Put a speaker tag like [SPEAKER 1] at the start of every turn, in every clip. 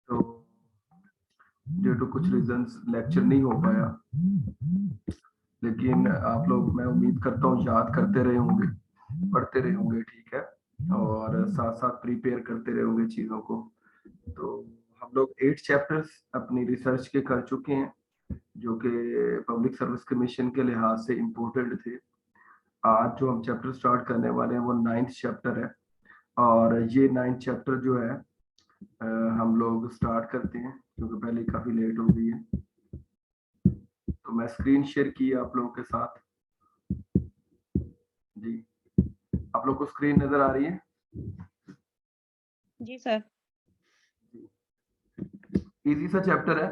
[SPEAKER 1] तो due to कुछ reasons lecture नहीं हो पाया, लेकिन आप लोग, मैं उम्मीद करता हूँ, याद करते रहे होंगे, पढ़ते रहे होंगे, ठीक है, और साथ साथ प्रिपेयर करते रहे होंगे चीज़ों को। तो हम लोग 8 चैप्टर्स अपनी रिसर्च के कर चुके हैं, जो कि पब्लिक सर्विस कमीशन के लिहाज से इम्पोर्टेंट थे। आज जो हम चैप्टर स्टार्ट करने वाले हैं वो 9th चैप्टर है, और ये 9th चैप्टर जो है हम लोग स्टार्ट करते हैं, क्योंकि पहले काफ़ी लेट हो गई है। तो मैं स्क्रीन शेयर की आप लोगों के साथ जी। आप लोग को स्क्रीन नजर आ रही है?
[SPEAKER 2] जी सर।
[SPEAKER 1] इजी सा चैप्टर है,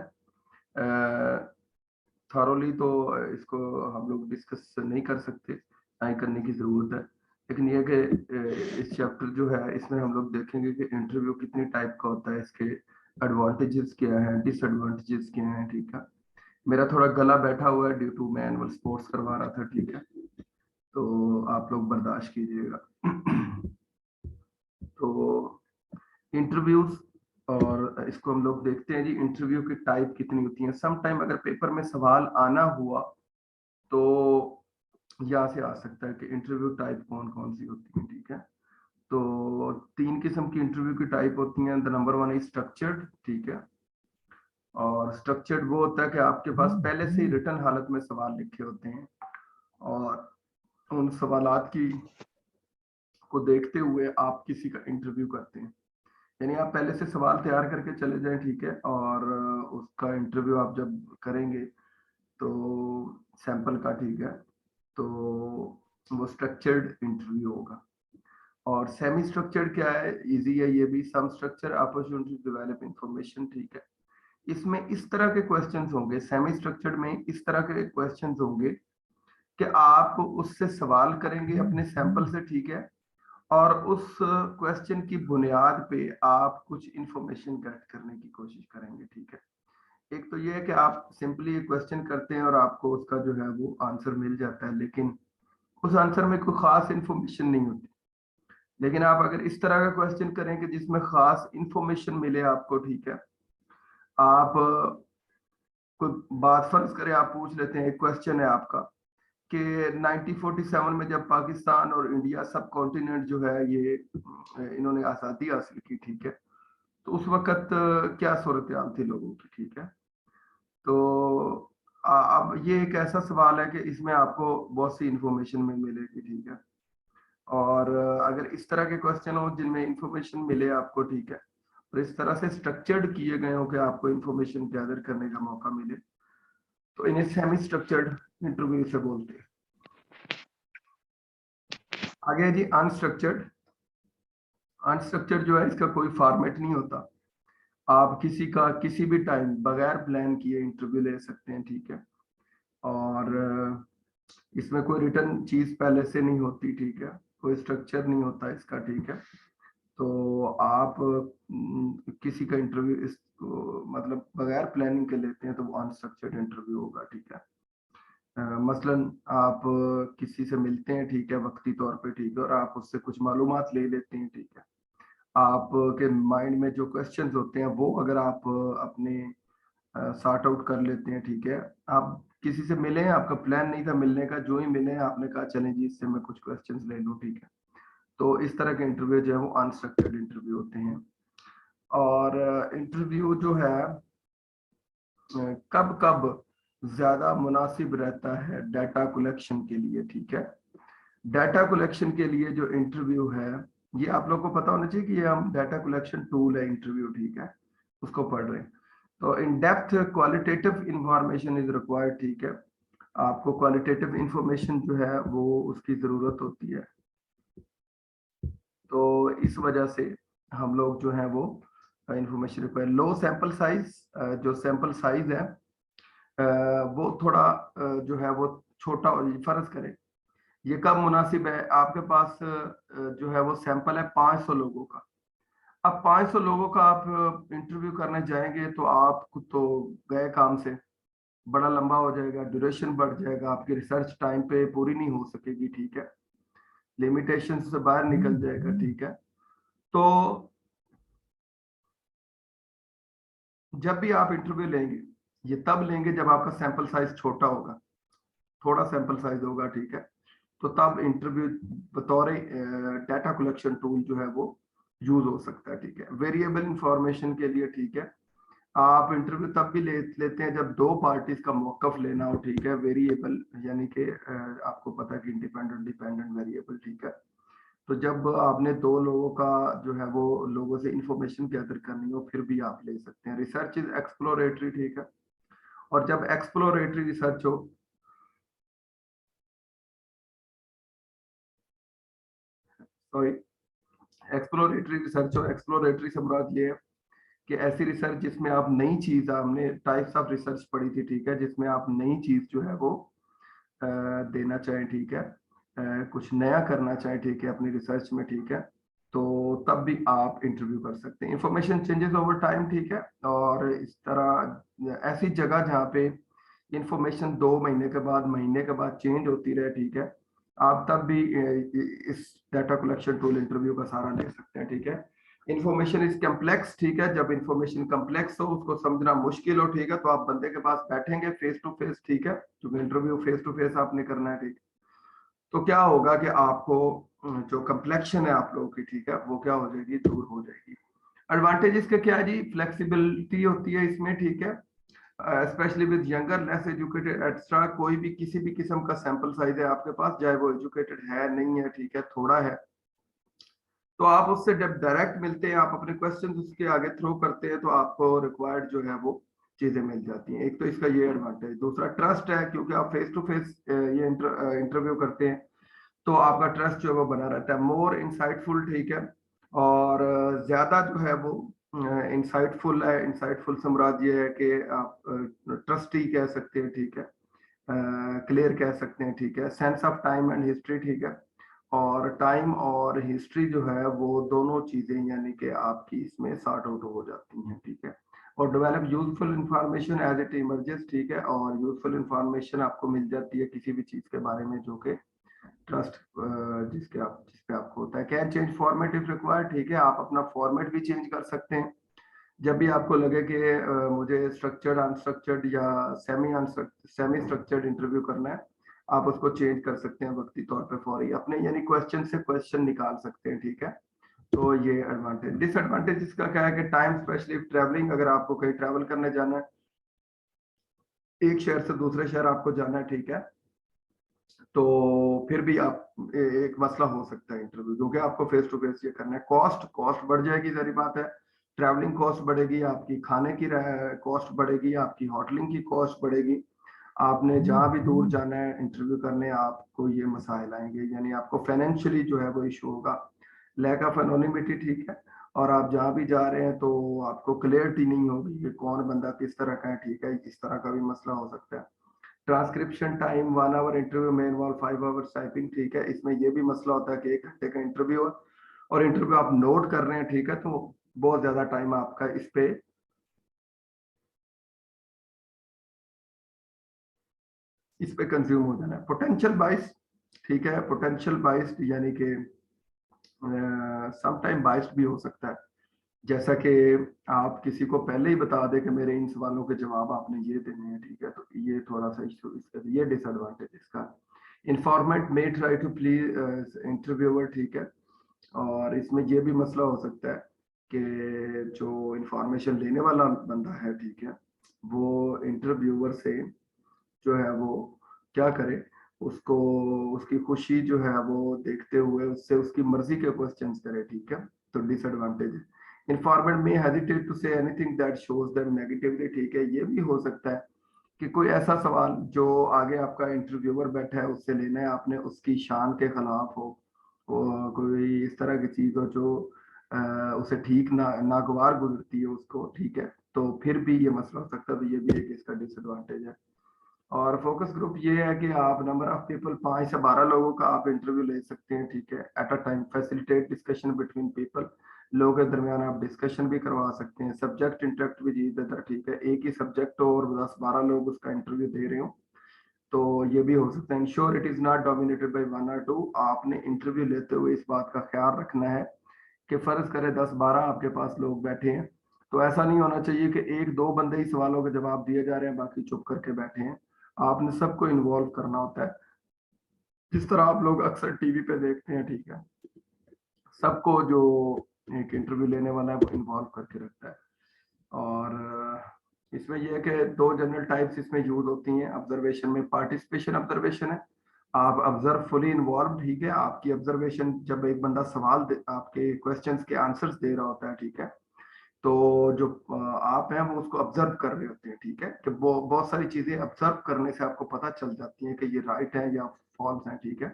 [SPEAKER 1] थॉरोली तो इसको हम लोग डिस्कस नहीं कर सकते, नहीं करने की जरूरत है। लेकिन ये कि इस चैप्टर जो है इसमें हम लोग देखेंगे कि इंटरव्यू कितनी टाइप का होता है, इसके एडवांटेजेस क्या हैं, डिसएडवांटेजेस क्या हैं, ठीक है। मेरा थोड़ा गला बैठा हुआ है ड्यू टू मैं एनुअल स्पोर्ट्स करवा रहा था, ठीक है, तो आप लोग बर्दाश्त कीजिएगा। तो इंटरव्यूज, और इसको हम लोग देखते हैं जी, इंटरव्यू की टाइप कितनी होती है। सम टाइम अगर पेपर में सवाल आना हुआ तो यहाँ से आ सकता है कि इंटरव्यू टाइप कौन कौन सी होती है, ठीक है। तो 3 किस्म की इंटरव्यू की टाइप होती हैं। द नंबर 1 इज स्ट्रक्चर्ड, ठीक है। और स्ट्रक्चर्ड वो होता है कि आपके पास पहले से ही रिटन हालत में सवाल लिखे होते हैं, और उन सवालात की को देखते हुए आप किसी का इंटरव्यू करते हैं। यानी आप पहले से सवाल तैयार करके चले जाएं, ठीक है, और उसका इंटरव्यू आप जब करेंगे तो सैंपल का, ठीक है, तो वो स्ट्रक्चर्ड इंटरव्यू होगा। और सेमी स्ट्रक्चर्ड क्या है, इजी है ये भी। Some structure opportunity to develop information, ठीक है। इसमें इस तरह के क्वेश्चंस होंगे, सेमी स्ट्रक्चर्ड में इस तरह के क्वेश्चंस होंगे कि आप उससे सवाल करेंगे अपने सैंपल से, ठीक है, और उस क्वेश्चन की बुनियाद पे आप कुछ इंफॉर्मेशन कलेक्ट करने की कोशिश करेंगे, ठीक है। एक तो ये है कि आप सिंपली एक क्वेश्चन करते हैं और आपको उसका जो है वो आंसर मिल जाता है, लेकिन उस आंसर में कोई खास इंफॉर्मेशन नहीं होती। लेकिन आप अगर इस तरह का क्वेश्चन करें कि जिसमें खास इंफॉर्मेशन मिले आपको, ठीक है, आप कोई बात फर्ज करें, आप पूछ लेते हैं, एक क्वेश्चन है आपका कि 1947 में जब पाकिस्तान और इंडिया सब कॉन्टिनेंट जो है ये इन्होंने आज़ादी हासिल की, ठीक है, तो उस वक्त क्या सूरत हाल थी लोगों की, ठीक है। तो अब ये एक ऐसा सवाल है कि इसमें आपको बहुत सी इंफॉर्मेशन में मिलेगी, ठीक है। और अगर इस तरह के क्वेश्चन हो जिनमें इंफॉर्मेशन मिले आपको, ठीक है, और इस तरह से स्ट्रक्चर्ड किए गए हो कि आपको इंफॉर्मेशन गैदर करने का मौका मिले, तो इन्हें सेमी स्ट्रक्चर्ड इंटरव्यू से बोलते हैं। आगे है जी अनस्ट्रक्चर्ड। अनस्ट्रक्चर्ड जो है इसका कोई फॉर्मेट नहीं होता, आप किसी का किसी भी टाइम बगैर प्लान किए इंटरव्यू ले सकते हैं, ठीक है। और इसमें कोई रिटर्न चीज पहले से नहीं होती, ठीक है, कोई स्ट्रक्चर नहीं होता इसका, ठीक है। तो आप किसी का इंटरव्यू इसको मतलब बगैर प्लानिंग के लेते हैं तो वो अनस्ट्रक्चर्ड इंटरव्यू होगा, ठीक है। मसलन आप किसी से मिलते हैं, ठीक है, वक्ती तौर पे, ठीक है, और आप उससे कुछ मालूमात ले लेते हैं, ठीक है। आपके माइंड में जो क्वेश्चंस होते हैं वो अगर आप अपने सॉर्ट आउट कर लेते हैं, ठीक है। आप किसी से मिले, आपका प्लान नहीं था मिलने का, जो ही मिले आपने कहा चलें जी इससे मैं कुछ क्वेश्चंस ले लूं, ठीक है। तो इस तरह के इंटरव्यू जो है वो अनस्ट्रक्चर्ड इंटरव्यू होते हैं। और इंटरव्यू जो है कब कब ज्यादा मुनासिब रहता है डाटा कलेक्शन के लिए, ठीक है। डाटा कलेक्शन के लिए जो इंटरव्यू है, ये आप लोग को पता होना चाहिए कि ये हम डाटा कलेक्शन टूल है इंटरव्यू, ठीक है, उसको पढ़ रहे हैं। तो in depth qualitative information is required, ठीक है। आपको क्वालिटेटिव इंफॉर्मेशन जो है वो उसकी जरूरत होती है। तो इस वजह से हम लोग जो है वो इंफॉर्मेशन रिक्वायर। लो सैंपल साइज, जो सैंपल साइज है वो थोड़ा जो है वो छोटा, फर्ज करें ये कब मुनासिब है, आपके पास जो है वो सैंपल है 500 लोगों का। अब 500 लोगों का आप इंटरव्यू करने जाएंगे तो आप खुद तो गए काम से, बड़ा लंबा हो जाएगा, ड्यूरेशन बढ़ जाएगा, आपकी रिसर्च टाइम पे पूरी नहीं हो सकेगी, ठीक है, लिमिटेशन से बाहर निकल जाएगा, ठीक है। तो जब भी आप इंटरव्यू लेंगे, ये तब लेंगे जब आपका सैंपल साइज छोटा होगा, थोड़ा सैंपल साइज होगा, ठीक है। तो तब इंटरव्यू बतौर डाटा कलेक्शन टूल जो है वो यूज हो सकता है, ठीक है। वेरिएबल इंफॉर्मेशन के लिए, ठीक है, आप इंटरव्यू तब भी लेते हैं जब दो पार्टीज का मौकफ लेना हो, ठीक है। वेरिएबल यानी कि आपको पता है कि इंडिपेंडेंट डिपेंडेंट वेरिएबल, ठीक है। तो जब आपने दो लोगों का जो है वो लोगों से इंफॉर्मेशन गैदर करनी हो, फिर भी आप ले सकते हैं। रिसर्च इज एक्सप्लोरेटरी, ठीक है। और जब एक्सप्लोरेटरी रिसर्च हो, सॉरी, एक्सप्लोरेटरी रिसर्च हो, एक्सप्लोरेटरी से मुराद ये है कि ऐसी रिसर्च जिसमें आप नई चीज, हमने टाइप्स ऑफ रिसर्च पढ़ी थी, ठीक है, जिसमें आप नई चीज जो है वो देना चाहें, ठीक है, कुछ नया करना चाहें, ठीक है, अपनी रिसर्च में, ठीक है। तो तब भी आप इंटरव्यू कर सकते हैं। इंफॉर्मेशन चेंजेस ओवर टाइम, ठीक है। और इस तरह ऐसी जगह जहाँ पे इंफॉर्मेशन 2 महीने के बाद, महीने के बाद चेंज होती रहे, ठीक है, आप तब भी इस डाटा कलेक्शन टूल इंटरव्यू का सहारा ले सकते हैं, ठीक है। इंफॉर्मेशन इज कम्प्लेक्स, ठीक है। जब इंफॉर्मेशन कम्प्लेक्स हो, उसको समझना मुश्किल हो, ठीक है, तो आप बंदे के पास बैठेंगे फेस टू फेस, ठीक है, क्योंकि इंटरव्यू फेस टू फेस आपने करना है, ठीक। तो क्या होगा कि आपको जो कम्प्लेक्शन है आप लोगों की, ठीक है, वो क्या हो जाएगी, दूर हो जाएगी। एडवांटेज इसके क्या है जी, फ्लेक्सिबिलिटी होती है इसमें, ठीक है। Specially with younger less educated extra, कोई भी किसी भी किस्म का सैंपल साइज है आपके पास, चाहे वो एजुकेटेड है नहीं है, ठीक है, थोड़ा है, तो आप उससे जब डायरेक्ट मिलते हैं, आप अपने क्वेश्चन उसके आगे थ्रो करते हैं, तो आपको रिक्वायर्ड जो है वो चीजें मिल जाती हैं। एक तो इसका ये एडवांटेज, दूसरा ट्रस्ट है, क्योंकि आप फेस टू फेस ये इंटरव्यू करते हैं, तो आपका ट्रस्ट जो है वो बना रहता है। मोर इंसाइटफुल, ठीक है। और ज्यादा जो है वो इंसाइटफुल है। इंसाइटफुल से मुराद ये है कि आप ट्रस्टी कह सकते हैं, ठीक है, क्लियर कह सकते हैं, ठीक है। Sense of time and history, ठीक है। और टाइम और हिस्ट्री जो है वो दोनों चीजें यानी कि आपकी इसमें सॉर्ट आउट हो जाती हैं, ठीक है। और develop useful information as it emerges, ठीक है। और यूजफुल इंफॉर्मेशन आपको मिल जाती है किसी भी चीज के बारे में जो कि ट्रस्ट जिस पे आपको होता है। Can change format if required, ठीक है, आप अपना फॉर्मेट भी चेंज कर सकते हैं जब भी आपको लगे कि मुझे स्ट्रक्चर्ड अनस्ट्रक्चर्ड या सेमी स्ट्रक्चर्ड इंटरव्यू करना है, आप उसको चेंज कर सकते हैं वक्ती तौर पे फौरी, अपने यानी क्वेश्चन से क्वेश्चन निकाल सकते हैं, ठीक है। तो ये एडवांटेज। डिसएडवांटेज इसका क्या है कि टाइम, स्पेशली ट्रैवलिंग, अगर आपको कहीं ट्रैवल करने जाना है, एक शहर से दूसरे शहर आपको जाना है, ठीक है, तो फिर भी आप एक मसला हो सकता है इंटरव्यू, क्योंकि आपको फेस टू फेस ये करना है। कॉस्ट कॉस्ट बढ़ जाएगी, जरी बात है। ट्रैवलिंग कॉस्ट बढ़ेगी, आपकी खाने की कॉस्ट बढ़ेगी, आपकी होटलिंग की कॉस्ट बढ़ेगी। आपने जहाँ भी दूर जाना है इंटरव्यू करने, आपको ये मसाइल आएंगे, यानी आपको फाइनेंशियली जो है वो इशू होगा। लैक ऑफ एनोनिमिटी, ठीक है। और आप जहाँ भी जा रहे हैं तो आपको क्लियरिटी नहीं होगी कि कौन बंदा किस तरह का है, ठीक है, इस तरह का भी मसला हो सकता है। ट्रांसक्रिप्शन टाइम 1 आवर इंटरव्यू में इन्वॉल्व 5 आवर्स टाइपिंग, ठीक है। इसमें ये भी मसला होता है कि 1 घंटे का इंटरव्यू है और इंटरव्यू आप नोट कर रहे हैं, ठीक है, तो बहुत ज्यादा टाइम आपका इस पे कंज्यूम हो जाना है। पोटेंशियल बाइस, ठीक है, पोटेंशियल बाइस यानी कि सम टाइम बाइस्ड भी हो सकता है, जैसा कि आप किसी को पहले ही बता दें कि मेरे इन सवालों के जवाब आपने ये देने हैं, ठीक है, तो ये थोड़ा सा इशू इसका, ये डिसएडवांटेज इसका। Informant may try to please interviewer, ठीक है। और इसमें ये भी मसला हो सकता है कि जो इंफॉर्मेशन लेने वाला बंदा है, ठीक है, वो इंटरव्यूअर से जो है वो क्या करे, उसको उसकी खुशी जो है वो देखते हुए उससे उसकी मर्जी के क्वेश्चंस करे, ठीक है। तो डिसएडवांटेज है। Informant may hesitate to say anything that shows them negatively, ठीक है, ये भी हो सकता है कि कोई ऐसा सवाल जो आगे आपका इंटरव्यूअर बैठा है उससे लेना है आपने, उसकी शान के खिलाफ हो, कोई इस तरह की चीज हो जो उसे ठीक नागवार गुजरती है उसको, ठीक है, तो फिर भी ये मसला हो सकता है। तो ये भी एक इसका डिसएडवांटेज है। और फोकस ग्रुप ये है कि आप नंबर ऑफ पीपल 5 से 12 लोगों का आप इंटरव्यू ले सकते हैं, ठीक है, at a time. Facilitate discussion between people, लोगों के दरमियान आप डिस्कशन भी करवा सकते हैं। Subject interact with each other, ठीक है, एक ही सब्जेक्ट हो और 10-12 लोग उसका इंटरव्यू दे रहे हो, तो ये भी हो सकता है। Ensure it is not dominated by 1 और 2, आपने इंटरव्यू लेते हुए इस बात का ख्याल रखना है कि फर्ज करे 10-12 आपके पास लोग बैठे हैं, तो ऐसा नहीं होना चाहिए कि एक दो बंदे ही सवालों के जवाब दिए जा रहे हैं, बाकी चुप करके बैठे हैं। आपने सबको इन्वॉल्व करना होता है, जिस तरह आप लोग अक्सर टीवी पे देखते हैं, ठीक है। सबको जो एक इंटरव्यू लेने वाला है वो इन्वॉल्व करके रखता है। और इसमें यह है कि दो जनरल टाइप्स इसमें यूज होती हैं ऑब्जर्वेशन में। पार्टिसिपेशन ऑब्जर्वेशन है, आप ऑब्जर्व फुली इन्वॉल्व, ठीक है। आपकी ऑब्जर्वेशन, जब एक बंदा आपके क्वेश्चंस के आंसर्स दे रहा होता है, ठीक है, तो जो आप हैं वो उसको ऑब्जर्व कर रहे होते हैं, ठीक है। कि वो बहुत सारी चीजें ऑब्जर्व करने से आपको पता चल जाती हैं कि ये राइट है या फॉल्स है, ठीक है।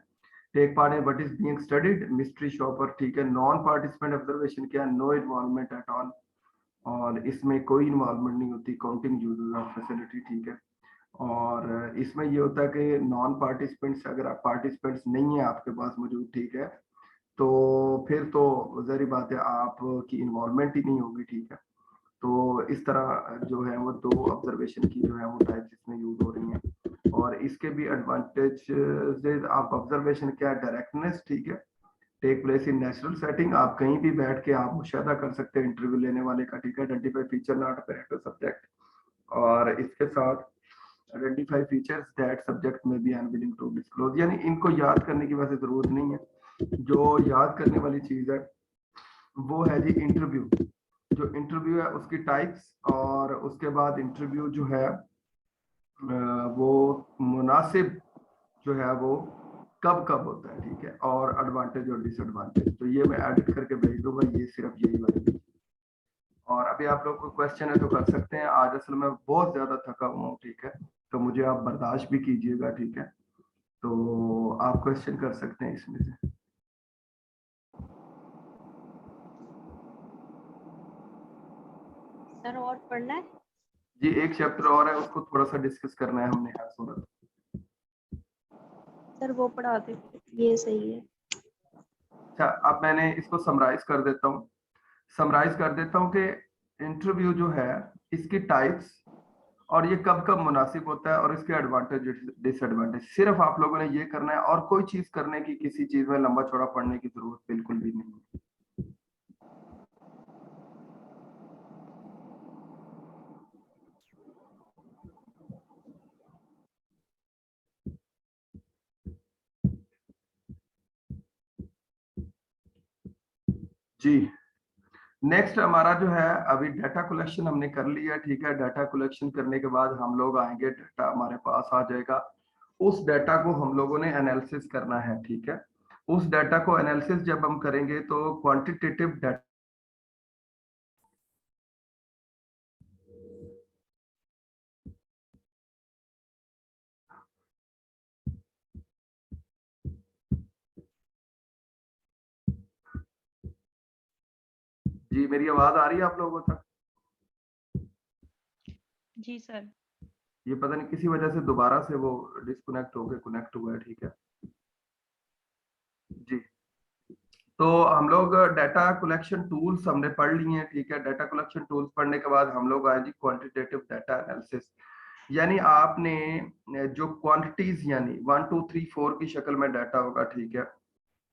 [SPEAKER 1] Take part in what is being studied, mystery shopper, ठीक है। नॉन पार्टिसिपेंट ऑब्जर्वेशन क्या, नो इन्वॉल्वमेंट एट ऑल, और इसमें कोई इन्वॉल्वमेंट नहीं होती, काउंटिंग यूजेस ऑफ फैसिलिटी, ठीक है। और इसमें ये होता है कि नॉन पार्टिसिपेंट्स, अगर आप पार्टिसिपेंट्स नहीं है आपके पास मौजूद, ठीक है, तो फिर तो जहरी बात है आपकी इन्वॉल्वमेंट ही नहीं होगी, ठीक है। तो इस तरह जो है वो दो ऑब्जर्वेशन की जो है वो टाइप्स इसमें यूज हो रही हैं। और इसके भी एडवांटेज, आप ऑब्जर्वेशन क्या, डायरेक्टनेस, ठीक है, take place in natural setting, आप कहीं भी बैठ के आप मुशाहिदा कर सकते हैं इंटरव्यू लेने वाले का, ठीक है। Identify feature not apparent to subject, और इसके साथ identify features that subject may be unwilling to disclose, यानी इनको याद करने की वैसे जरूरत नहीं है। जो याद करने वाली चीज है वो है जी इंटरव्यू। जो इंटरव्यू है उसकी टाइप्स, और उसके बाद इंटरव्यू जो है वो मुनासिब जो है वो कब कब होता है, ठीक है, और एडवांटेज और डिसएडवांटेज, तो ये मैं एडिट करके भेज दूंगा, ये सिर्फ यही वाली। और अभी आप लोग को क्वेश्चन है तो कर सकते हैं। आज असल में बहुत ज्यादा थका हुआ हूँ, ठीक है, तो मुझे आप बर्दाश्त भी कीजिएगा, ठीक है। तो आप क्वेश्चन कर सकते हैं इसमें से।
[SPEAKER 2] सर और पढ़ना है?
[SPEAKER 1] जी एक चैप्टर और है, उसको थोड़ा सा डिस्कस करना है हमने, हाँ सूरत।
[SPEAKER 2] सर वो पढ़ा दे, ये सही है।
[SPEAKER 1] अच्छा, अब मैंने इसको समराइज कर देता हूँ। समराइज कर देता हूँ कि इंटरव्यू जो है इसकी टाइप्स, और ये कब कब मुनासिब होता है, और इसके एडवांटेज डिसएडवांटेज, सिर्फ आप लोगों ने ये करना है, और कोई चीज करने की, किसी चीज में लंबा चौड़ा पढ़ने की जरूरत बिल्कुल भी नहीं है। जी नेक्स्ट हमारा जो है, अभी डाटा कलेक्शन हमने कर लिया, ठीक है। डाटा कलेक्शन करने के बाद हम लोग आएंगे, डाटा हमारे पास आ जाएगा, उस डाटा को हम लोगों ने एनालिसिस करना है, ठीक है। उस डाटा को एनालिसिस जब हम करेंगे तो क्वांटिटेटिव डाटा, जी मेरी आवाज आ रही है आप लोगों तक?
[SPEAKER 2] जी सर।
[SPEAKER 1] ये पता नहीं किसी वजह से दोबारा से वो डिस्कनेक्ट होकर कनेक्ट हुआ है, ठीक है जी। तो हम लोग डाटा कलेक्शन टूल्स हमने पढ़ लिए हैं, ठीक है। डाटा कलेक्शन टूल्स पढ़ने के बाद हम लोग आए जी क्वांटिटेटिव डाटा एनालिसिस, यानी आपने जो क्वांटिटीज यानी 1 2 3 4 की शक्ल में डाटा होगा, ठीक है,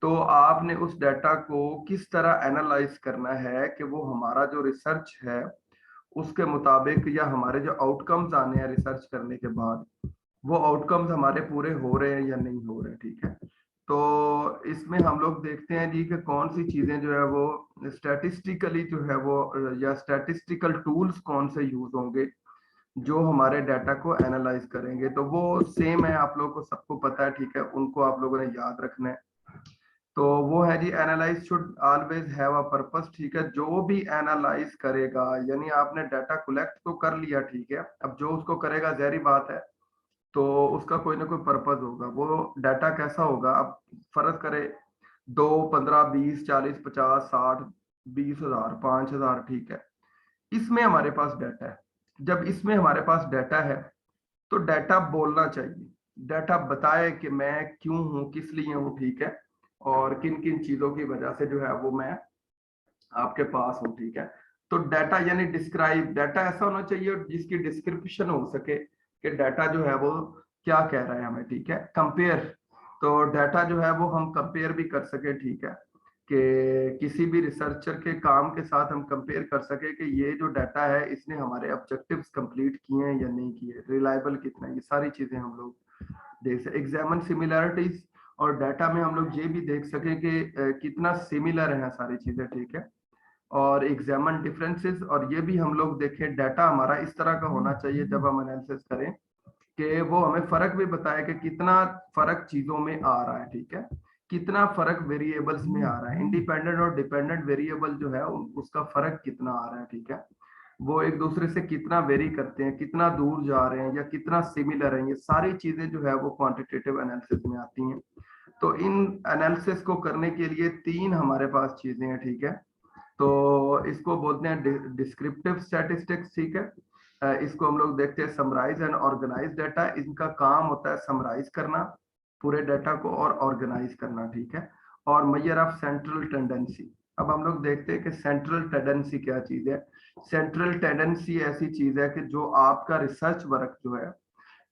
[SPEAKER 1] तो आपने उस डाटा को किस तरह एनालाइज करना है कि वो हमारा जो रिसर्च है उसके मुताबिक, या हमारे जो आउटकम्स आने हैं रिसर्च करने के बाद, वो आउटकम्स हमारे पूरे हो रहे हैं या नहीं हो रहे, ठीक है। तो इसमें हम लोग देखते हैं जी कि कौन सी चीजें जो है वो स्टैटिस्टिकली जो है वो, या स्टैटिस्टिकल टूल्स कौन से यूज होंगे जो हमारे डाटा को एनालाइज करेंगे। तो वो सेम है, आप लोगों को सबको पता है, ठीक है, उनको आप लोगों ने याद रखना है। तो वो है जी, analyse should always have a purpose, ठीक है। जो भी एनालाइज करेगा, यानी आपने डाटा कलेक्ट तो कर लिया, ठीक है, अब जो उसको करेगा जहरी बात है, तो उसका कोई ना कोई पर्पज होगा। वो डाटा कैसा होगा, अब फर्ज करे 2 15 20 40 50 60 20 हजार 5 हजार, ठीक है, इसमें हमारे पास डाटा है। जब इसमें हमारे पास डाटा है तो डाटा बोलना चाहिए, डाटा बताए कि मैं क्यों हूं, किस लिए हूं, ठीक है, और किन किन चीजों की वजह से जो है वो मैं आपके पास हूं, ठीक है। तो डाटा यानी डिस्क्राइब, डाटा ऐसा होना चाहिए जिसकी डिस्क्रिप्शन हो सके कि डाटा जो है वो क्या कह रहा है हमें, ठीक है। कंपेयर, तो डाटा जो है वो हम कंपेयर भी कर सके, ठीक है। कि किसी भी रिसर्चर के काम के साथ हम कंपेयर कर सके कि ये जो डाटा है इसने हमारे ऑब्जेक्टिव्स कंप्लीट किए हैं या नहीं किए, रिलायबल कितना है, ये सारी चीजें हम लोग देख सकते। एग्जामिन सिमिलरिटीज, और डाटा में हम लोग ये भी देख सके कि कितना सिमिलर है सारी चीजें, ठीक है। और एग्जामिन डिफरेंसेस, और ये भी हम लोग देखें डाटा हमारा इस तरह का होना चाहिए जब हम एनालिसिस करें कि वो हमें फर्क भी बताए कि कितना फर्क चीजों में आ रहा है, ठीक है, कितना फर्क वेरिएबल्स में आ रहा है, इंडिपेंडेंट और डिपेंडेंट वेरिएबल जो है उसका फर्क कितना आ रहा है, ठीक है, वो एक दूसरे से कितना वेरी करते हैं, कितना दूर जा रहे हैं या कितना सिमिलर है, ये सारी चीजें जो है वो क्वांटिटेटिव एनालिसिस में आती हैं। तो इन एनालिसिस को करने के लिए तीन हमारे पास चीजें हैं, ठीक है। तो इसको बोलते हैं डिस्क्रिप्टिव स्टैटिस्टिक्स, ठीक है। इसको हम लोग देखते हैं समराइज एंड ऑर्गेनाइज डाटा। इनका काम होता है समराइज करना पूरे डाटा को और ऑर्गेनाइज करना, ठीक है। और मेजर ऑफ सेंट्रल टेंडेंसी। अब हम लोग देखते हैं कि सेंट्रल टेंडेंसी क्या चीज है। सेंट्रल टेंडेंसी ऐसी चीज है कि जो आपका रिसर्च वर्क जो है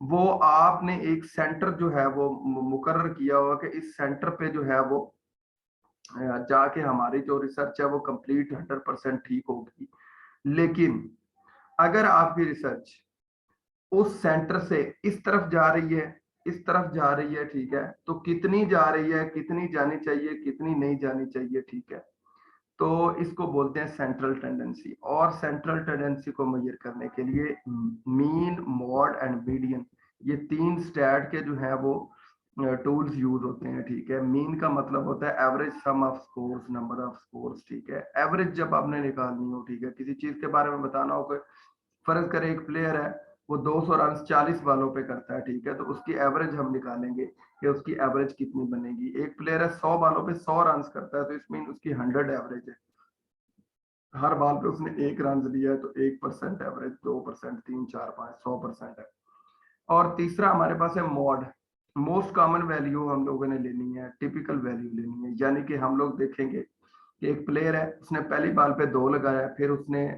[SPEAKER 1] वो आपने एक सेंटर जो है वो मुकर्रर किया हुआ कि इस सेंटर पे जो है वो जाके हमारी जो रिसर्च है वो कंप्लीट 100% ठीक होगी। लेकिन अगर आपकी रिसर्च उस सेंटर से इस तरफ जा रही है, इस तरफ जा रही है, ठीक है, तो कितनी जा रही है, कितनी जानी चाहिए, कितनी नहीं जानी चाहिए, ठीक है, तो इसको बोलते हैं सेंट्रल टेंडेंसी। और सेंट्रल टेंडेंसी को मेजर करने के लिए मीन, मॉड एंड मीडियन, ये तीन स्टैट के जो है वो टूल्स यूज होते हैं, ठीक है। मीन का मतलब होता है average some of scores, number of scores, ठीक है। एवरेज जब आपने निकालनी हो, ठीक है, किसी चीज के बारे में बताना हो, कोई फर्ज करे एक प्लेयर है वो 200 रन 40 बालों पे करता है, ठीक है, तो उसकी एवरेज हम निकालेंगे कि उसकी एवरेज कितनी बनेगी। एक प्लेयर है 100 बालों पे 100 रन करता है, तो इसमें उसकी 100 एवरेज है। हर बाल पे उसने 1 रन लिया है, तो 1% एवरेज, 2%, 3, 4, 5, 100% है। और तीसरा हमारे पास है मॉड। मोस्ट कॉमन वैल्यू हम लोगों ने लेनी है, टिपिकल वैल्यू लेनी है, यानी कि हम लोग देखेंगे कि एक प्लेयर है, उसने पहली बाल पे 2 लगाया, फिर उसने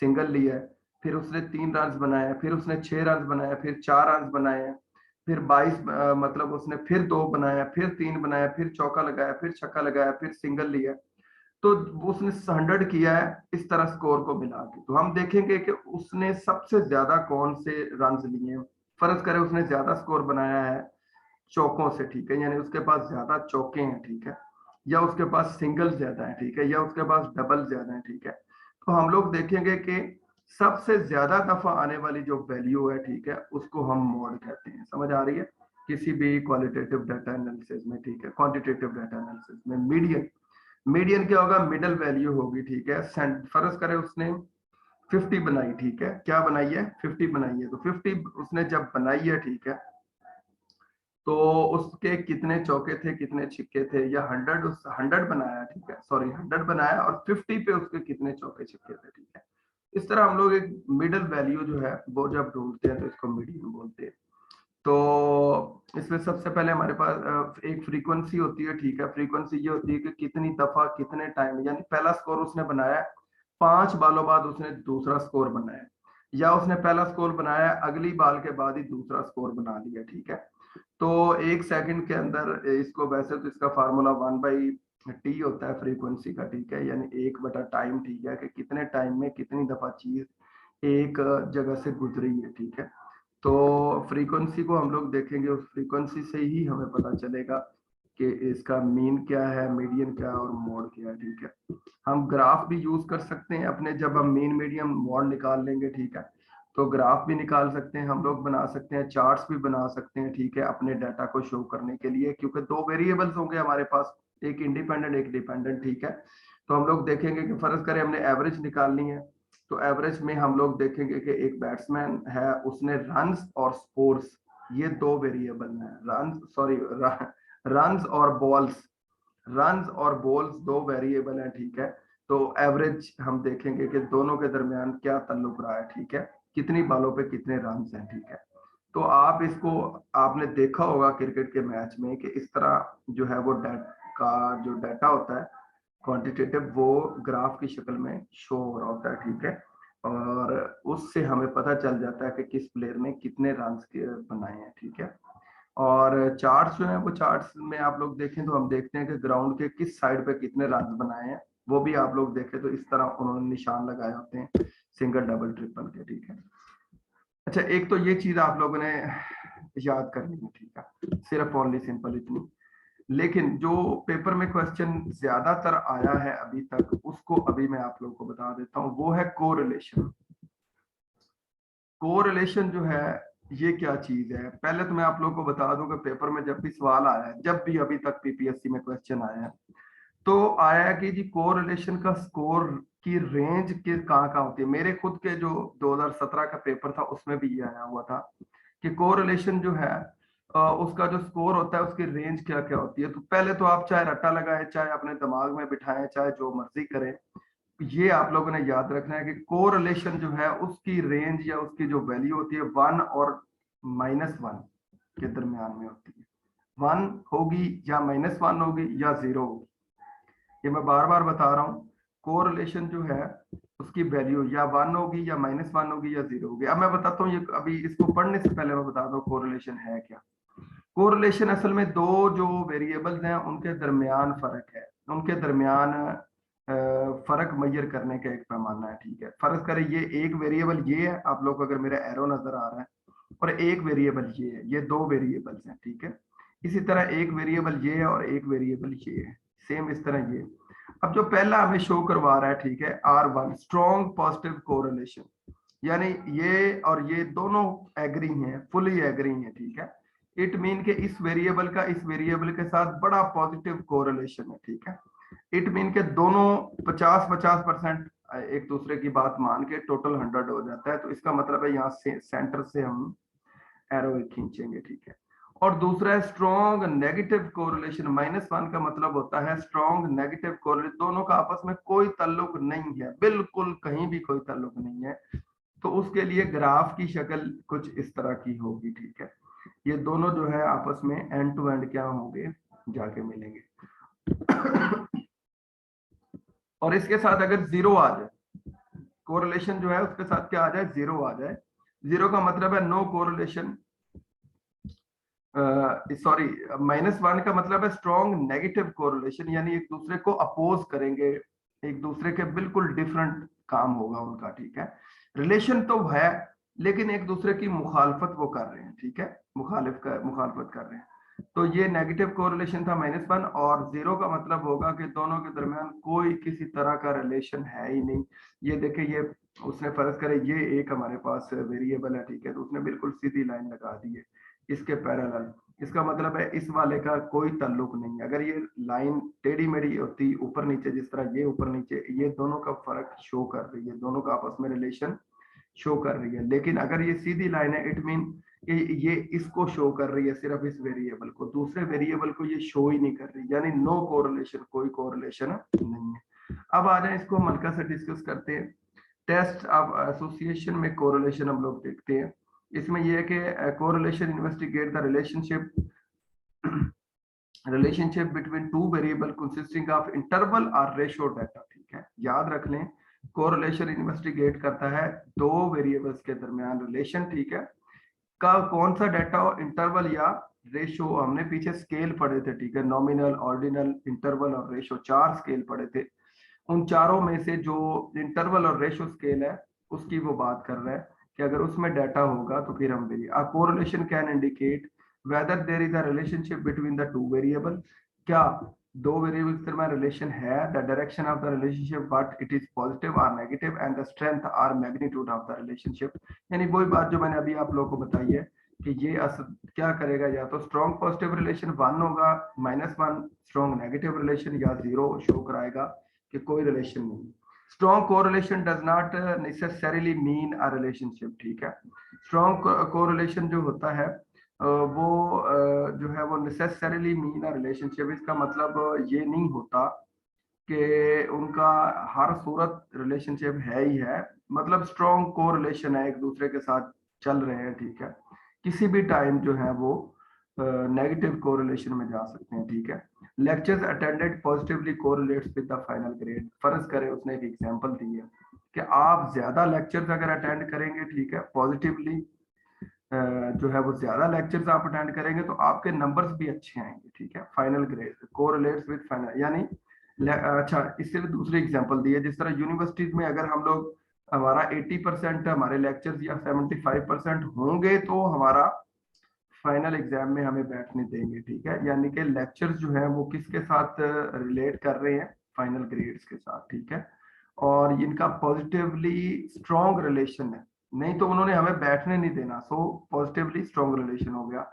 [SPEAKER 1] सिंगल लिया है, फिर उसने 3 रन बनाया, फिर उसने 6 रन बनाया, फिर 4 रन बनाए, फिर 22 मतलब उसने फिर 2 बनाया, फिर 3 बनाया, फिर चौका लगाया, फिर छक्का लगाया, फिर सिंगल लिया, तो उसने 100 किया है इस तरह स्कोर को मिला के। तो हम देखेंगे कि उसने सबसे ज्यादा कौन से रन लिए हैं। फर्ज करें उसने ज्यादा स्कोर बनाया है चौकों से, ठीक है, यानी उसके पास ज्यादा चौके हैं, ठीक है, या उसके पास सिंगल ज्यादा है, ठीक है, या उसके पास डबल ज्यादा है, ठीक है। तो हम लोग देखेंगे कि सबसे ज्यादा दफा आने वाली जो वैल्यू है, ठीक है, उसको हम मोड कहते हैं। समझ आ रही है किसी भी क्वालिटेटिव डाटा एनालिसिस में, ठीक है, क्वांटिटेटिव डाटा एनालिसिस में मीडियन। मीडियन क्या होगा, मिडल वैल्यू होगी, ठीक है। फर्ज करें उसने 50 बनाई, ठीक है, क्या बनाई है, 50 बनाई है, तो 50 उसने जब बनाई है, ठीक है, तो उसके कितने चौके थे, कितने छिक्के थे, या 100, उस 100 बनाया, ठीक है, सॉरी 100 बनाया और 50 पे उसके कितने चौके छिक्के थे, ठीक है। इस तरह हम लोग एक मिडल वैल्यू जो है वो जब ढूंढते हैं तो इसको मीडियन बोलते हैं। तो इसमें सबसे पहले हमारे पास एक फ्रीक्वेंसी होती है, ठीक है। फ्रीक्वेंसी ये होती है कि कितनी दफा कितने टाइम, यानी पहला स्कोर उसने बनाया 5 बालों बाद उसने दूसरा स्कोर बनाया, या उसने पहला स्कोर बनाया अगली बाल के बाद ही दूसरा स्कोर बना लिया, ठीक है। तो 1 सेकंड के अंदर इसको, वैसे तो इसका फार्मूला 1/t होता है फ्रीक्वेंसी का, ठीक है, यानी 1/टाइम, ठीक है, कि कितने टाइम में कितनी दफा चीज एक जगह से गुजरी है, ठीक है। तो फ्रीक्वेंसी को हम लोग देखेंगे, उस फ्रीक्वेंसी से ही हमें पता चलेगा कि इसका मीन क्या है, मीडियन क्या है और मोड क्या है, ठीक है। हम ग्राफ भी यूज कर सकते हैं अपने, जब हम मीन मीडियम मोड निकाल लेंगे, ठीक है, तो ग्राफ भी निकाल सकते हैं हम लोग, बना सकते हैं चार्ट्स भी बना सकते हैं, ठीक है, अपने डाटा को शो करने के लिए, क्योंकि दो वेरिएबल्स होंगे हमारे पास, एक इंडिपेंडेंट एक डिपेंडेंट, ठीक है। तो हम लोग देखेंगे कि फर्ज करें हमने एवरेज निकालनी है, तो एवरेज में हम लोग देखेंगे कि एक बैट्समैन है, उसने रन्स और स्कोर्स, ये दो वेरिएबल हैं, रन्स और बॉल्स, रन्स और बॉल्स दो वेरिएबल हैं, ठीक है। तो एवरेज हम देखेंगे कि दोनों के दरमियान क्या ताल्लुक रहा है, ठीक है, कितनी बालों पे कितने रन्स हैं, ठीक है। तो आप इसको, आपने देखा होगा क्रिकेट के मैच में कि इस तरह जो है वो जो डाटा होता है क्वांटिटेटिव, वो ग्राफ की शक्ल में शो हो रहा होता है, ठीक है। और उससे हमें पता चल जाता है कि किस प्लेयर ने कितने रन बनाए हैं, ठीक है। और चार्ट्स जो है वो चार्ट्स में आप लोग देखें तो हम देखते हैं कि ग्राउंड के किस साइड पे कितने रन बनाए हैं, वो भी आप लोग देखें तो इस तरह उन्होंने निशान लगाए होते हैं सिंगल डबल ट्रिपल के, ठीक है। अच्छा, एक तो ये चीज आप लोगों ने याद करनी है, ठीक है, सिर्फ ओनली सिंपल इतनी। लेकिन जो पेपर में क्वेश्चन ज्यादातर आया है अभी तक, उसको अभी मैं आप लोगों को बता देता हूँ, वो है कोरिलेशन। कोरिलेशन जो है ये क्या चीज है, पहले तो मैं आप लोगों को बता दूं कि पेपर में जब भी सवाल आया है, जब भी अभी तक पीपीएससी में क्वेश्चन आया है, तो आया है कि जी कोरिलेशन का स्कोर की रेंज के कहाँ कहाँ होती है। मेरे खुद के जो 2017 का पेपर था उसमें भी ये आया हुआ था कि कोरिलेशन जो है उसका जो स्कोर होता है उसकी रेंज क्या क्या होती है। तो पहले तो आप चाहे रट्टा लगाएं, चाहे अपने दिमाग में बिठाएं, चाहे जो मर्जी करें, ये आप लोगों ने याद रखना है कि कोरिलेशन जो है उसकी रेंज या उसकी जो वैल्यू होती है 1 और -1 के दरमियान में होती है। 1 होगी या -1 होगी या 0 होगी, ये मैं बार बार बता रहा हूँ। कोरिलेशन जो है उसकी वैल्यू या 1 होगी या -1 होगी या 0 होगी। अब मैं बताता हूँ, ये अभी इसको पढ़ने से पहले मैं बता दूं कोरिलेशन है क्या। कोरिलेशन असल में दो जो वेरिएबल्स हैं उनके दरमियान फर्क है, उनके दरमियान फर्क मेजर करने का एक पैमाना है, ठीक है। फर्ज करें ये एक वेरिएबल ये है, आप लोग को अगर मेरा एरो नजर आ रहा है, और एक वेरिएबल ये है, ये दो वेरिएबल्स हैं, ठीक है। इसी तरह एक वेरिएबल ये है और एक वेरिएबल ये है, सेम इस तरह ये। अब जो पहला हमें शो करवा रहा है, ठीक है, R1 स्ट्रॉन्ग पॉजिटिव कोरिलेशन, यानी ये और ये दोनों एग्री हैं, फुली एग्री हैं, ठीक है। इट मीन के इस वेरिएबल का इस वेरिएबल के साथ बड़ा पॉजिटिव कोरिलेशन है, ठीक है। इट मीन के दोनों 50-50% एक दूसरे की बात मान के टोटल 100 हो जाता है। तो इसका मतलब है यहाँ से सेंटर से हम एरो खींचेंगे, ठीक है। और दूसरा है स्ट्रॉन्ग नेगेटिव कोरिलेशन, -1 का मतलब होता है स्ट्रॉन्ग नेगेटिव कोरिलेशन, दोनों का आपस में कोई ताल्लुक नहीं है, बिल्कुल कहीं भी कोई ताल्लुक नहीं है। तो उसके लिए ग्राफ की शक्ल कुछ इस तरह की होगी, ठीक है। ये दोनों जो है आपस में एंड टू एंड क्या होंगे, जाके मिलेंगे। और इसके साथ अगर 0 आ जाए, कोरिलेशन जो है उसके साथ क्या आ जाए, 0 आ जाए। 0 का मतलब है नो कोरिलेशन, सॉरी, -1 का मतलब है स्ट्रॉन्ग नेगेटिव कोरिलेशन, यानी एक दूसरे को अपोज करेंगे, एक दूसरे के बिल्कुल डिफरेंट काम होगा उनका, ठीक है। रिलेशन तो है लेकिन एक दूसरे की मुखालफत वो कर रहे हैं, ठीक है, मुखालफत कर रहे हैं। तो ये नेगेटिव कोरिलेशन था -1, और 0 का मतलब होगा कि दोनों के दरमियान कोई किसी तरह का रिलेशन है ही नहीं। ये देखिए, ये उसने फर्ज करे ये एक हमारे पास वेरिएबल है, ठीक है, तो उसने बिल्कुल सीधी लाइन लगा दी है इसके पैरेलल। इसका मतलब है इस वाले का कोई ताल्लुक नहीं है। अगर ये लाइन टेढ़ी मेढ़ी होती ऊपर नीचे, जिस तरह ये ऊपर नीचे, ये दोनों का फर्क शो कर रही है, दोनों का आपस में रिलेशन शो कर रही है। लेकिन अगर ये सीधी लाइन है, इट मीन ये इसको शो कर रही है, सिर्फ इस वेरिएबल को, दूसरे वेरिएबल को ये शो ही नहीं कर रही, यानी नो कोरिलेशन, कोई कोरिलेशन नहीं है। अब आ जाए इसको हम हल्का सा डिस्कस करते हैं। टेस्ट ऑफ एसोसिएशन में कोरिलेशन हम लोग देखते हैं। इसमें यह है कि correlation investigate the relationship between two variable consisting of interval और रेशियो डाटा, ठीक है। याद रख लें, कोरिलेशन इन्वेस्टिगेट करता है दो वेरिएबल्स के दरमियान रिलेशन, ठीक है, का कौन सा डाटा हो, इंटरवल या रेशियो। हमने पीछे स्केल पढ़े थे, ठीक है, नॉमिनल, ऑर्डिनल, इंटरवल और रेशियो, 4 स्केल पढ़े थे। उन चारों में से जो इंटरवल और रेशियो स्केल है उसकी वो बात कर रहा है कि अगर उसमें डाटा होगा तो फिर हम variable. Correlation can indicate whether there is a relationship between the two variable, क्या दो वेरिएबल्स के दरमियान रिलेशन है, the direction of the relationship but it is positive और नेगेटिव, एंड द स्ट्रेंथ और मैग्नीट्यूड ऑफ द रिलेशनशिप। यानी वही बात जो मैंने अभी आप लोगों को बताई है कि ये क्या करेगा, या तो स्ट्रॉन्ग पॉजिटिव रिलेशन 1 होगा, -1 स्ट्रॉन्ग नेगेटिव रिलेशन, या 0 शो कराएगा कि कोई रिलेशन नहीं। Strong correlation does not necessarily mean a relationship, ठीक है। स्ट्रॉन्ग कोरिलेशन जो होता है वो जो है वो नेसेसरीली मीन अ रिलेशनशिप, इसका मतलब ये नहीं होता कि उनका हर सूरत रिलेशनशिप है ही है। मतलब स्ट्रॉन्ग कोरिलेशन है, एक दूसरे के साथ चल रहे हैं, ठीक है, किसी भी टाइम जो है वो नेगेटिव कोरिलेशन में जा सकते हैं, ठीक है। Lectures attended positively correlates with the final grade. फर्ज करें उसने एक एग्जांपल दी है कि आप ज्यादा लेक्चर्स अगर अटेंड करेंगे, ठीक है, पॉजिटिवली, जो है वो ज्यादा लेक्चर्स आप अटेंड करेंगे तो आपके नंबर्स भी अच्छे आएंगे, ठीक है। Final grade correlates with final, यानी अच्छा, इससे भी दूसरी एग्जांपल दी है, जिस तरह यूनिवर्सिटीज में अगर हम लोग हमारा 80% हमारे लेक्चर्स या 75% होंगे तो हमारा फाइनल एग्जाम में हमें बैठने देंगे, ठीक है। यानी कि लेक्चर्स जो है वो किसके साथ रिलेट कर रहे हैं, फाइनल ग्रेड्स के साथ, ठीक है। और इनका पॉजिटिवली स्ट्रॉन्ग रिलेशन है, नहीं तो उन्होंने हमें बैठने नहीं देना। सो पॉजिटिवली स्ट्रॉन्ग रिलेशन हो गया।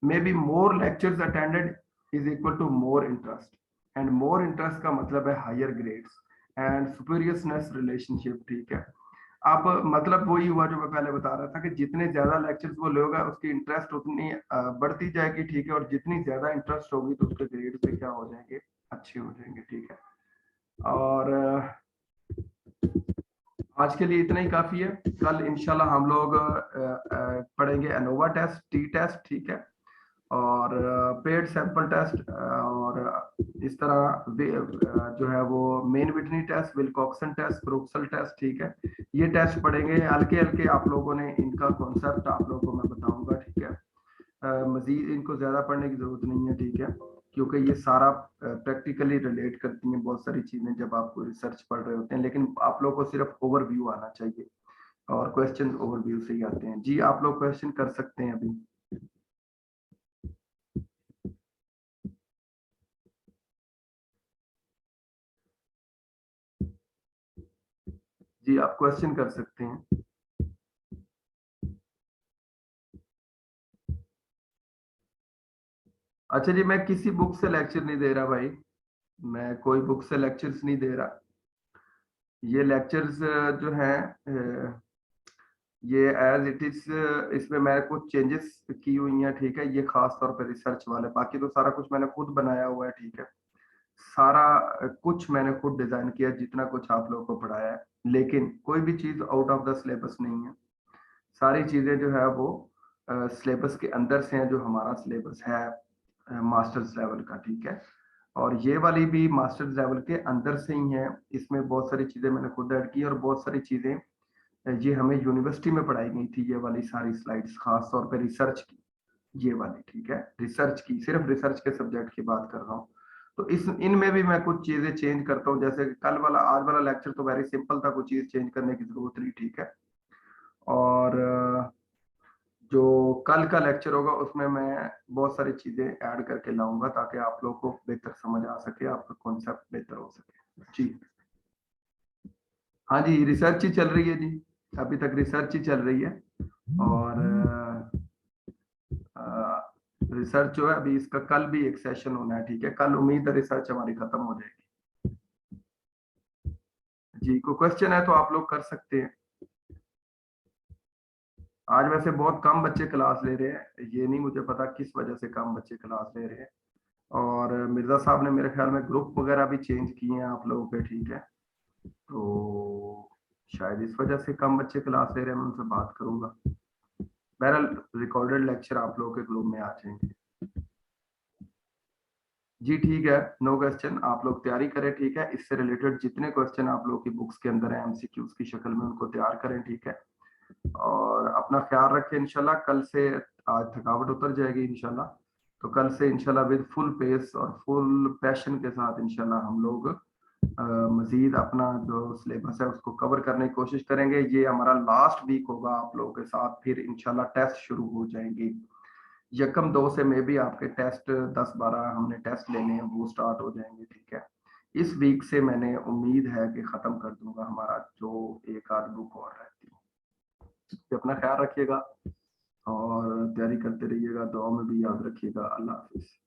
[SPEAKER 1] May be more lectures attended is equal to more interest, and more interest का मतलब है higher grades and spuriousness relationship, ठीक है। अब मतलब वही हुआ जो मैं पहले बता रहा था कि जितने ज्यादा लेक्चर्स वो लेगा उसकी इंटरेस्ट उतनी बढ़ती जाएगी, ठीक है। और जितनी ज्यादा इंटरेस्ट होगी तो उसके ग्रेड भी क्या हो जाएंगे, अच्छे हो जाएंगे, ठीक है। और आज के लिए इतना ही काफी है। कल इंशाल्लाह हम लोग पढ़ेंगे एनोवा टेस्ट, टी टेस्ट, ठीक है, और पेड सैंपल टेस्ट, और इस तरह जो है वो Mann Whitney test, Wilcoxon test, ब्रुक्सल टेस्ट, ठीक है। ये टेस्ट पढ़ेंगे हल्के हल्के आप लोगों ने, इनका कॉन्सेप्ट आप लोगों को मैं बताऊंगा, ठीक है। मजीद इनको ज्यादा पढ़ने की जरूरत नहीं है, ठीक है, क्योंकि ये सारा प्रैक्टिकली रिलेट करती हैं बहुत सारी चीजें जब आप रिसर्च पढ़ रहे होते हैं। लेकिन आप लोग को सिर्फ ओवरव्यू आना चाहिए, और क्वेश्चंस ओवरव्यू से ही आते हैं। जी आप लोग क्वेश्चन कर सकते हैं अभी। जी आप क्वेश्चन कर सकते हैं। अच्छा जी, मैं किसी बुक से लेक्चर नहीं दे रहा भाई, मैं कोई बुक से लेक्चर्स नहीं दे रहा। ये लेक्चर्स जो हैं ये एज इट इज, इसमें मैंने कुछ चेंजेस की हुई हैं, ठीक है। ये खास तौर पर रिसर्च वाले, बाकी तो सारा कुछ मैंने खुद बनाया हुआ है, ठीक है। सारा कुछ मैंने खुद डिजाइन किया, जितना कुछ आप लोगों को पढ़ाया है। लेकिन कोई भी चीज आउट ऑफ द सिलेबस नहीं है, सारी चीजें जो है वो सिलेबस के अंदर से हैं, जो हमारा सिलेबस है मास्टर्स लेवल का, ठीक है। और ये वाली भी मास्टर्स लेवल के अंदर से ही है। इसमें बहुत सारी चीजें मैंने खुद ऐड की, और बहुत सारी चीजें ये हमें यूनिवर्सिटी में पढ़ाई गई थी, ये वाली सारी स्लाइड्स खास तौर पर रिसर्च की, ये वाली, ठीक है। रिसर्च की, सिर्फ रिसर्च के सब्जेक्ट की बात कर रहा हूँ। तो इस इनमें भी मैं कुछ चीजें चेंज करता हूँ, जैसे कल वाला, आज वाला लेक्चर तो वेरी सिंपल था, कुछ चीज चेंज करने की जरूरत नहीं, ठीक है। और जो कल का लेक्चर होगा उसमें मैं बहुत सारी चीजें ऐड करके लाऊंगा, ताकि आप लोग को बेहतर समझ आ सके, आपका कॉन्सेप्ट बेहतर हो सके। जी हाँ जी, रिसर्च ही चल रही है जी, अभी तक रिसर्च ही चल रही है। और रिसर्च जो है अभी, इसका कल भी एक सेशन होना है, ठीक है। कल उम्मीद है रिसर्च हमारी खत्म हो जाएगी। जी कोई क्वेश्चन है तो आप लोग कर सकते हैं। आज वैसे बहुत कम बच्चे क्लास ले रहे हैं, ये नहीं मुझे पता किस वजह से कम बच्चे क्लास ले रहे हैं। और मिर्जा साहब ने मेरे ख्याल में ग्रुप वगैरह भी चेंज किए हैं आप लोगों के, ठीक है। तो शायद इस वजह से कम बच्चे क्लास ले रहे हैं, मैं उनसे बात करूंगा। बहरहाल रिकॉर्डेड लेक्चर आप लोगों के ग्रुप में आ जाएंगे। जी ठीक है, नो क्वेश्चन, आप लोग तैयारी करें, ठीक है। इससे रिलेटेड जितने क्वेश्चन आप लोगों की बुक्स के अंदर है एमसीक्यूज की शक्ल में, उनको तैयार करें, ठीक है। और अपना ख्याल रखें इंशाल्लाह। कल से आज थकावट उतर जाएगी इंशाल्लाह, तो कल से इंशाल्लाह विद फुल पेस और फुल पैशन के साथ इंशाल्लाह हम लोग मजीद अपना जो सिलेबस है उसको कवर करने की कोशिश करेंगे। ये हमारा लास्ट वीक होगा आप लोगों के साथ, फिर इंशाल्लाह टेस्ट शुरू हो जाएंगे। यकम दो से में भी आपके टेस्ट 10-12 हमने टेस्ट लेने हैं, वो स्टार्ट हो जाएंगे, ठीक है। इस वीक से मैंने उम्मीद है कि खत्म कर दूंगा हमारा जो एक आध बुक और रहती है। तो अपना ख्याल रखिएगा और तैयारी करते रहिएगा, दुआ में भी याद रखिएगा। अल्लाह हाफिज।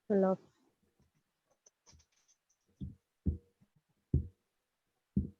[SPEAKER 2] अल्लाह।